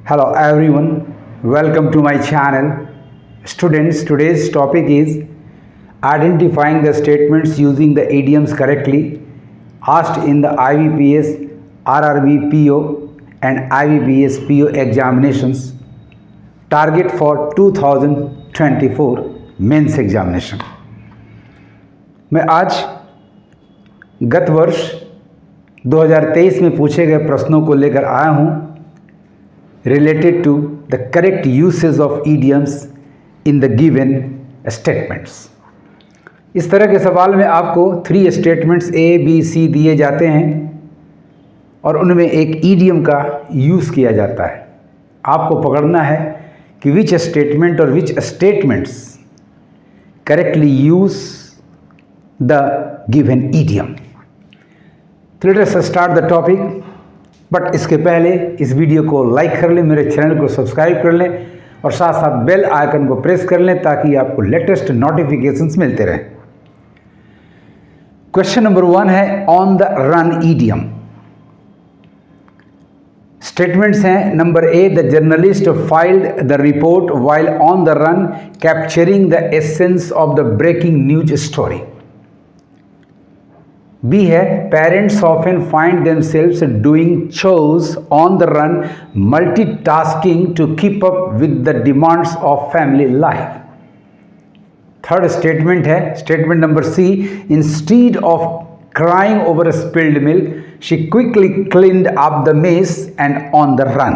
Hello everyone, welcome to my channel. Students, today's topic is identifying the statements using the idioms correctly asked in the IBPS, RRB PO and IBPS PO examinations. Target for 2024 mains examination. मैं आज गत वर्ष 2023 में पूछे गए प्रश्नों को लेकर आया हूँ related to the correct uses of idioms in the given statements। इस तरह के सवाल में आपको 3 स्टेटमेंट्स A, B, C दिए जाते हैं और उनमें एक idiom का यूज़ किया जाता है। आपको पकड़ना है कि which statement और which statements correctly use the given idiom। तो let us start the topic। But इसके पहले इस वीडियो को लाइक कर लें, मेरे चैनल को सब्सक्राइब कर लें और साथ साथ बेल आइकन को प्रेस कर लें ताकि आपको लेटेस्ट नोटिफिकेशंस मिलते रहें। क्वेश्चन नंबर 1 है on the run idiom. Statements हैं number A, the journalist filed the report while on the run capturing the essence of the breaking news story. B है, parents often find themselves doing chores on the run multitasking to keep up with the demands of family life. Third statement है statement number C, instead of crying over spilled milk she quickly cleaned up the mess and on the run.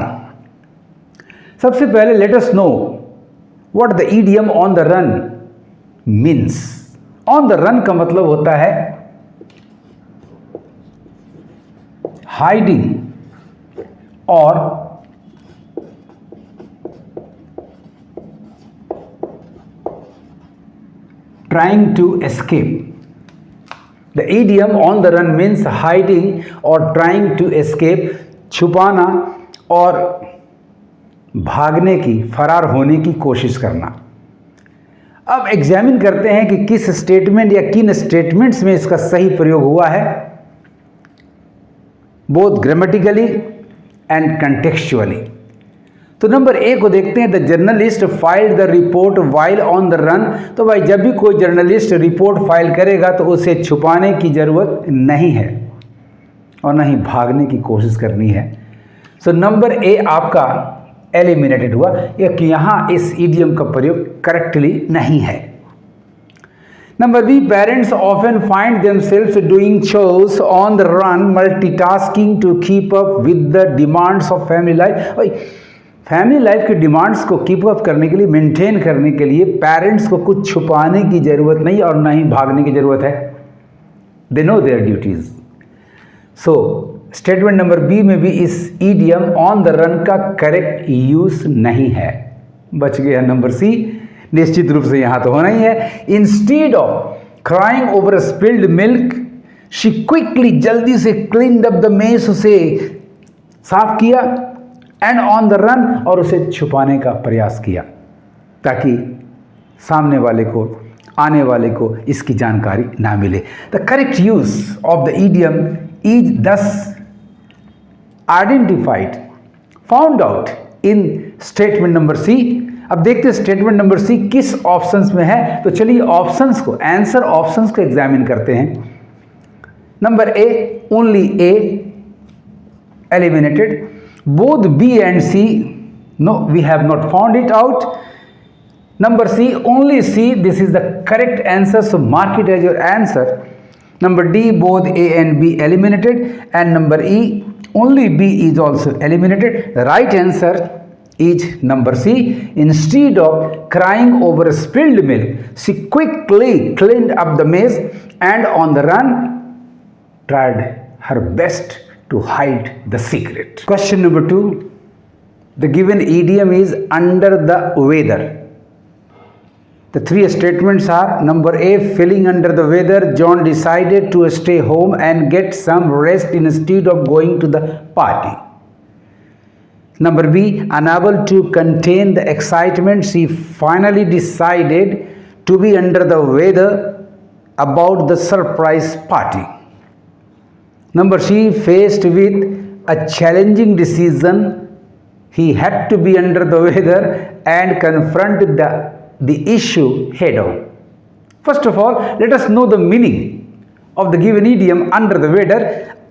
सबसे पहले let us know what the idiom on the run means. On the run का मतलब होता है hiding और trying to escape. The idiom on the run means hiding और trying to escape, छुपाना और भागने की, फरार होने की कोशिश करना। अब एग्जामिन करते हैं कि किस स्टेटमेंट या किन स्टेटमेंट्स में इसका सही प्रयोग हुआ है, बोथ ग्रामेटिकली एंड कंटेक्चुअली। तो नंबर ए को देखते हैं, the journalist filed the report while on the run. तो भाई जब भी कोई जर्नलिस्ट रिपोर्ट फाइल करेगा तो उसे छुपाने की ज़रूरत नहीं है और ना ही भागने की कोशिश करनी है। सो नंबर ए आपका एलिमिनेटेड हुआ, कि यहाँ इस इडियम का प्रयोग करेक्टली नहीं है। Number B, parents often find themselves doing chores on the run multitasking to keep up with the demands of family life. Family life की डिमांड्स को कीप अप करने के लिए, मेंटेन करने के लिए पेरेंट्स को कुछ छुपाने की ज़रूरत नहीं और ना ही भागने की ज़रूरत है। They know their duties. So statement number B में भी इस ईडियम ऑन द रन का करेक्ट यूज नहीं है। बच गया नंबर सी, निश्चित रूप से यहां तो होना ही है। Instead of crying over spilled milk she quickly, जल्दी से क्लीन्ड अप द मेस, उसे साफ किया, एंड ऑन द रन, और उसे छुपाने का प्रयास किया ताकि सामने वाले को, आने वाले को इसकी जानकारी ना मिले। The correct use of the idiom is thus identified, found out in statement number C. अब देखते हैं स्टेटमेंट नंबर सी किस ऑप्शंस में है। तो चलिए ऑप्शंस को, आंसर ऑप्शंस को एग्जामिन करते हैं। Number A, only A eliminated. Both B and C, no we have not found it out. Number C, only C, this is the correct answer, so mark it as your answer. Number D, both A and B eliminated, and number E, only B is also eliminated. The right answer is number C. Instead of crying over spilled milk, she quickly cleaned up the mess and on the run tried her best to hide the secret. Question number 2. The given idiom is under the weather. The 3 statements are number A, feeling under the weather, John decided to stay home and get some rest instead of going to the party. Number B, unable to contain the excitement, she finally decided to be under the weather about the surprise party. Number C, faced with a challenging decision, he had to be under the weather and confront the issue head on. First of all, let us know the meaning of the given idiom under the weather.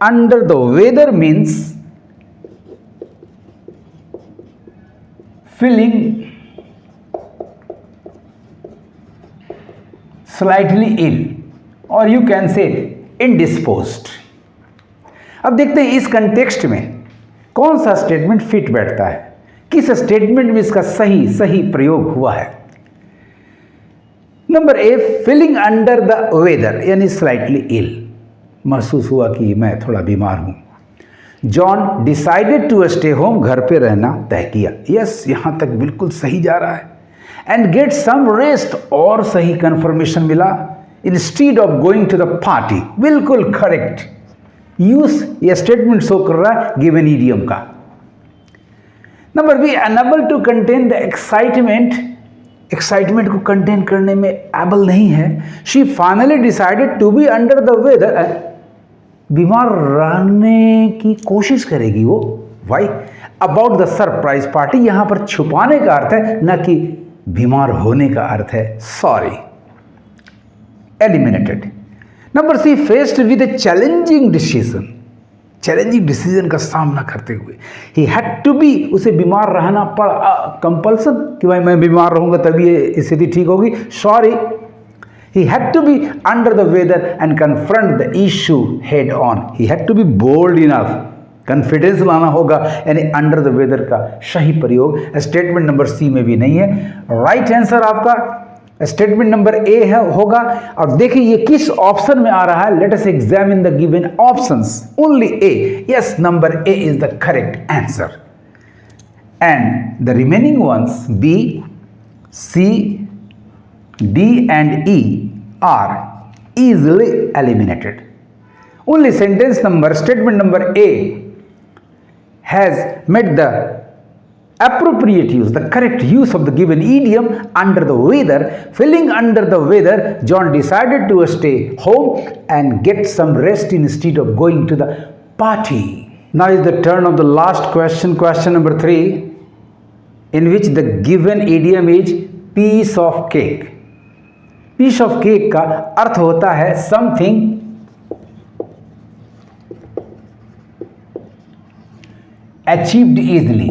Under the weather means feeling slightly ill or you can say indisposed. अब देखते हैं इस context में कौन सा statement fit बैठता है, किस स्टेटमेंट में इसका सही प्रयोग हुआ है। Number A, feeling under the weather यानी स्लाइटली इल, महसूस हुआ कि मैं थोड़ा बीमार हूं। John decided to stay home, घर पे रहना तय किया। यस, यहां तक बिल्कुल सही जा रहा है। एंड गेट सम रेस्ट, और सही कंफर्मेशन मिला। Instead of going to the party, बिल्कुल करेक्ट यूज यह स्टेटमेंट शो कर रहा है गिवन इडियम का। Number B, unable to contain the excitement, excitement को कंटेन करने में एबल नहीं है। She finally decided to be under the weather, बीमार रहने की कोशिश करेगी वो। Why? About the surprise party, यहां पर छुपाने का अर्थ है, न कि बीमार होने का अर्थ है। Sorry, eliminated. Number C, faced with a challenging decision, challenging decision का सामना करते हुए। ही हैड टू बी, उसे बीमार रहना पड़ा, कंपल्सन कि भाई मैं बीमार रहूंगा तभी ये स्थिति ठीक होगी। Sorry, he had to be under the weather and confront the issue head on. He had to be bold enough, confidence लाना होगा, यानी अंडर द वेदर का सही प्रयोग स्टेटमेंट नंबर सी में भी नहीं है। राइट आंसर आपका स्टेटमेंट नंबर ए है होगा। और देखिए ये किस ऑप्शन में आ रहा है। Let us examine the given options, only A. Yes, number A is the correct answer and the remaining ones B, C, D and E are easily eliminated. Only sentence number, statement number A has made the appropriate use, the correct use of the given idiom under the weather. Feeling under the weather, John decided to stay home and get some rest instead of going to the party. Now is the turn of the last question, question number 3, in which the given idiom is piece of cake. Piece of cake का अर्थ होता है something achieved easily.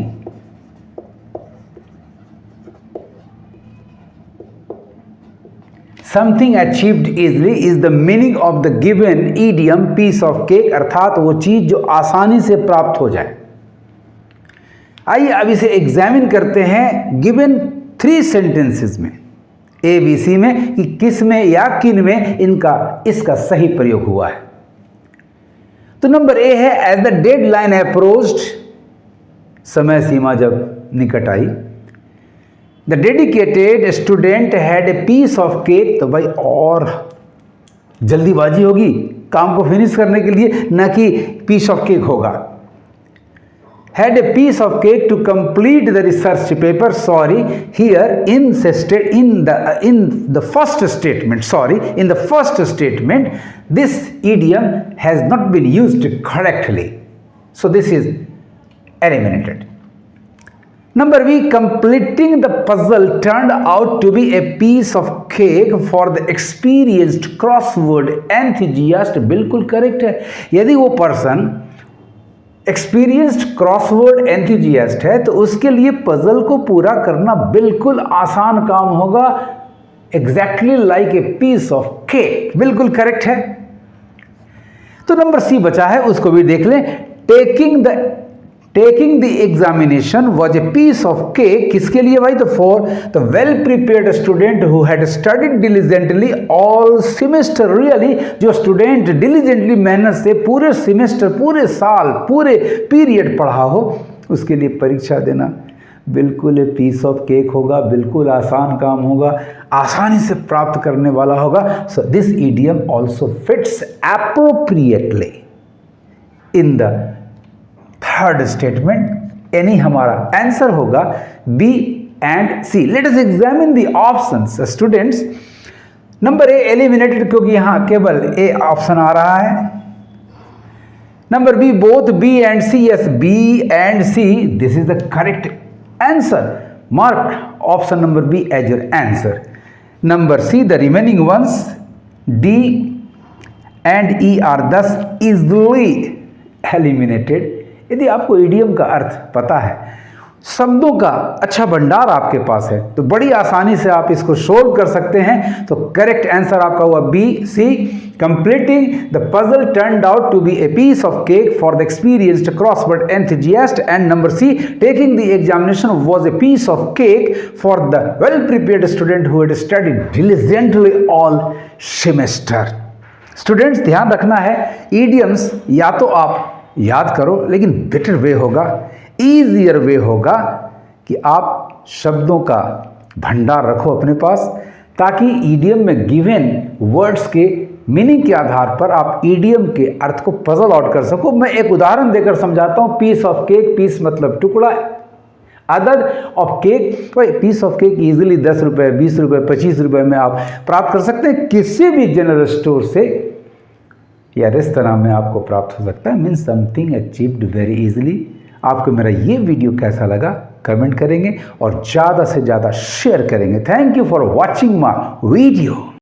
Something achieved easily is the meaning of the given idiom piece of cake, अर्थात वो चीज जो आसानी से प्राप्त हो जाए। आइए अब इसे एग्जामिन करते हैं गिवन 3 सेंटेंसेस में, ए बी सी में, कि किस में या किन में इसका सही प्रयोग हुआ है। तो नंबर ए है, एज द डेडलाइन अप्रोच्ड, समय सीमा जब निकट आई। The dedicated student had a piece of cake, तो भाई और जल्दीबाजी होगी काम को फिनिश करने के लिए, न कि पीस ऑफ केक होगा। Had a piece of cake to complete the research paper. Sorry, here in the first statement, sorry, in the first statement this idiom has not been used correctly, so this is eliminated. Number B, completing the puzzle turned out to be a piece of cake for the experienced crossword enthusiast. बिल्कुल correct है। यदि वो person experienced crossword enthusiast है तो उसके लिए puzzle को पूरा करना बिल्कुल आसान काम होगा। Exactly like a piece of cake, बिल्कुल करेक्ट है। तो नंबर सी बचा है, उसको भी देख लें। Taking the examination was a piece of cake, किसके लिए भाई? तो for the well prepared student who had studied diligently all semester. Really, जो स्टूडेंट डिलीजेंटली मेहनत से पूरे सेमेस्टर, पूरे साल, पूरे पीरियड पढ़ा हो, उसके लिए परीक्षा देना बिल्कुल ए पीस ऑफ केक होगा, बिल्कुल आसान काम होगा, आसानी से प्राप्त करने वाला होगा। So this idiom also fits appropriately in the third statement, यानी हमारा आंसर होगा B and C. Let us examine the options students. Number A eliminated, क्योंकि यहां केवल ए ऑप्शन आ रहा है। Number B, both B and C. Yes, B and C. This is the correct answer. Mark option number B as your answer. Number C, the remaining ones D and E are thus easily eliminated. यदि आपको idiom का अर्थ पता है, शब्दों का अच्छा भंडार आपके पास है, तो बड़ी आसानी से आप इसको सोल्व कर सकते हैं। तो करेक्ट आंसर आपका हुआ B C. Completing the puzzle turned out to be a piece of cake for the experienced crossword enthusiast. And number C, taking the examination was a piece of cake for the well prepared student who had studied diligently all semester. Students, ध्यान रखना है, idioms या तो आप याद करो, लेकिन better way होगा, ईजियर वे होगा कि आप शब्दों का भंडार रखो अपने पास, ताकि ईडियम में गिवन वर्ड्स के मीनिंग के आधार पर आप ईडियम के अर्थ को पजल आउट कर सको। मैं एक उदाहरण देकर समझाता हूँ। पीस ऑफ केक, पीस मतलब टुकड़ा, other of cake, piece of cake easily 10 रुपये, 20 रुपये, 25 रुपये में आप प्राप्त कर सकते हैं किसी भी जनरल स्टोर से, या रेस्तरां में आपको प्राप्त हो सकता है। Means something achieved very easily. आपको मेरा ये वीडियो कैसा लगा कमेंट करेंगे और ज़्यादा से ज़्यादा शेयर करेंगे। Thank you for watching my video.